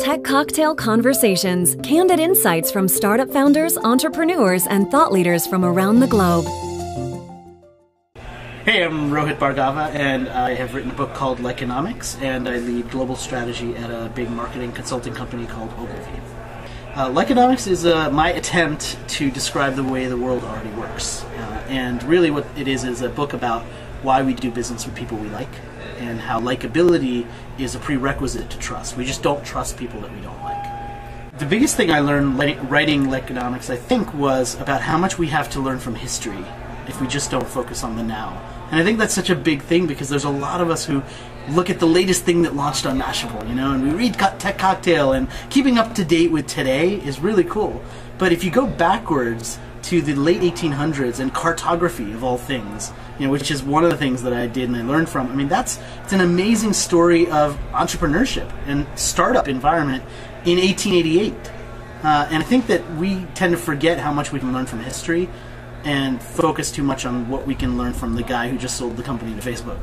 Tech Cocktail Conversations, candid insights from startup founders, entrepreneurs, and thought leaders from around the globe. Hey, I'm Rohit Bhargava, and I have written a book called Likeonomics, and I lead global strategy at a big marketing consulting company called Ogilvy. Likeonomics is my attempt to describe the way the world already works. And really what it is a book about why we do business with people we like, and how likability is a prerequisite to trust. We just don't trust people that we don't like. The biggest thing I learned writing Likeonomics, I think, was about how much we have to learn from history if we just don't focus on the now. And I think that's such a big thing because there's a lot of us who look at the latest thing that launched on Mashable, and we read Tech Cocktail, and keeping up to date with today is really cool. But if you go backwards to the late 1800s and cartography of all things, which is one of the things that I did and I learned from, it's an amazing story of entrepreneurship and startup environment in 1888. And I think that we tend to forget how much we can learn from history and focus too much on what we can learn from the guy who just sold the company to Facebook.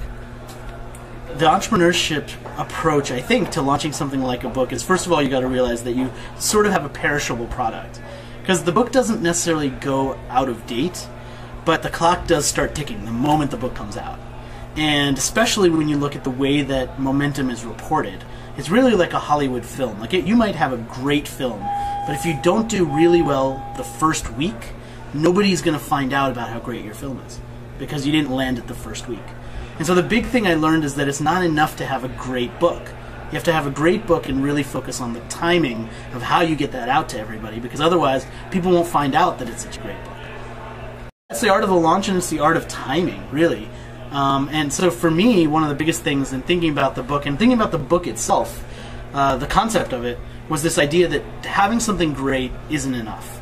The entrepreneurship approach, I think, to launching something like a book is, first of all, you got to realize that you sort of have a perishable product. Because the book doesn't necessarily go out of date, but the clock does start ticking the moment the book comes out. And especially when you look at the way that momentum is reported, it's really like a Hollywood film. You might have a great film, but if you don't do really well the first week, nobody's going to find out about how great your film is because you didn't land it the first week. And so the big thing I learned is that it's not enough to have a great book. You have to have a great book and really focus on the timing of how you get that out to everybody, because otherwise people won't find out that it's such a great book. It's the art of the launch, and it's the art of timing, really. And so for me, one of the biggest things in thinking about the book and thinking about the book itself, the concept of it, was this idea that having something great isn't enough.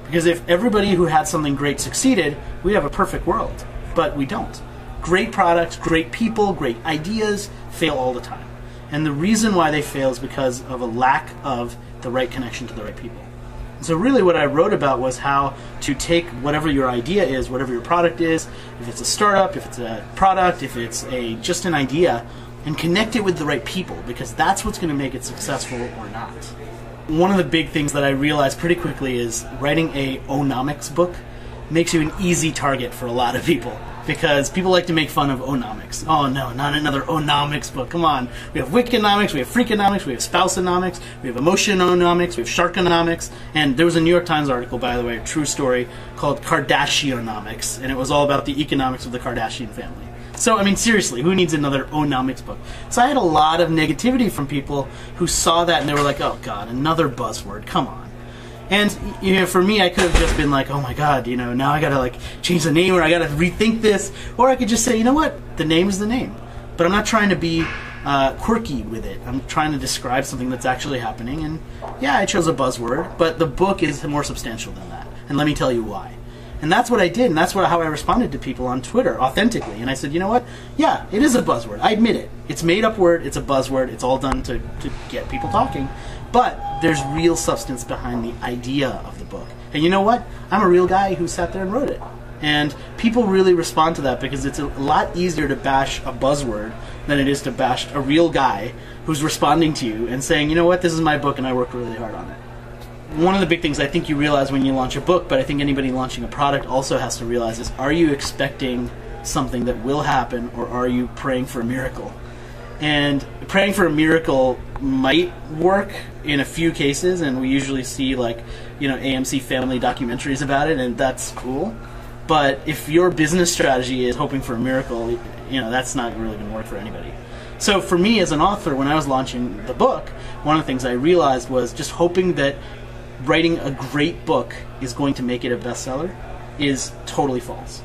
Because if everybody who had something great succeeded, we'd have a perfect world. But we don't. Great products, great people, great ideas fail all the time. And the reason why they fail is because of a lack of the right connection to the right people. And so really what I wrote about was how to take whatever your idea is, whatever your product is, if it's a startup, if it's a product, if it's just an idea, and connect it with the right people, because that's what's going to make it successful or not. One of the big things that I realized pretty quickly is writing a onomics book makes you an easy target for a lot of people, because people like to make fun of onomics. Oh no, not another onomics book. Come on. We have Wicconomics, we have Freakonomics, we have Spouseonomics, we have Emotiononomics, we have Sharkonomics, and there was a New York Times article, by the way, a true story, called Kardashianomics, and it was all about the economics of the Kardashian family. So, seriously, who needs another onomics book? So I had a lot of negativity from people who saw that and they were like, oh god, another buzzword, come on. And for me, I could have just been like, oh my god, now I gotta change the name, or I gotta rethink this, or I could just say, you know what, the name is the name. But I'm not trying to be quirky with it. I'm trying to describe something that's actually happening, and yeah, I chose a buzzword, but the book is more substantial than that. And let me tell you why. And that's what I did, and that's how I responded to people on Twitter, authentically. And I said, you know what? Yeah, it is a buzzword. I admit it. It's a made-up word. It's a buzzword. It's all done to get people talking. But there's real substance behind the idea of the book. And you know what? I'm a real guy who sat there and wrote it. And people really respond to that because it's a lot easier to bash a buzzword than it is to bash a real guy who's responding to you and saying, you know what? This is my book, and I worked really hard on it. One of the big things I think you realize when you launch a book, but I think anybody launching a product also has to realize is, are you expecting something that will happen, or are you praying for a miracle? And praying for a miracle might work in a few cases, and we usually see AMC family documentaries about it, and that's cool. But if your business strategy is hoping for a miracle, that's not really going to work for anybody. So for me as an author, when I was launching the book, one of the things I realized was just hoping that writing a great book is going to make it a bestseller is totally false.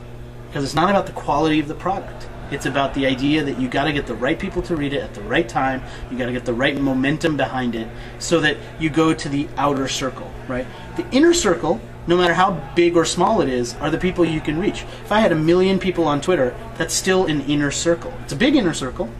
Because it's not about the quality of the product. It's about the idea that you got to get the right people to read it at the right time. You got to get the right momentum behind it so that you go to the outer circle, right? The inner circle, no matter how big or small it is, are the people you can reach. If I had 1 million people on Twitter, that's still an inner circle. It's a big inner circle,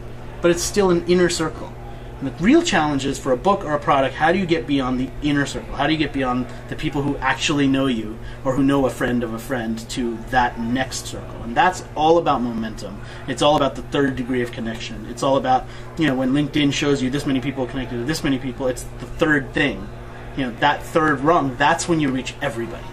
but it's still an inner circle. And the real challenge is for a book or a product, how do you get beyond the inner circle? How do you get beyond the people who actually know you or who know a friend of a friend to that next circle? And that's all about momentum. It's all about the third degree of connection. It's all about, when LinkedIn shows you this many people connected to this many people, it's the third thing. That third rung, that's when you reach everybody.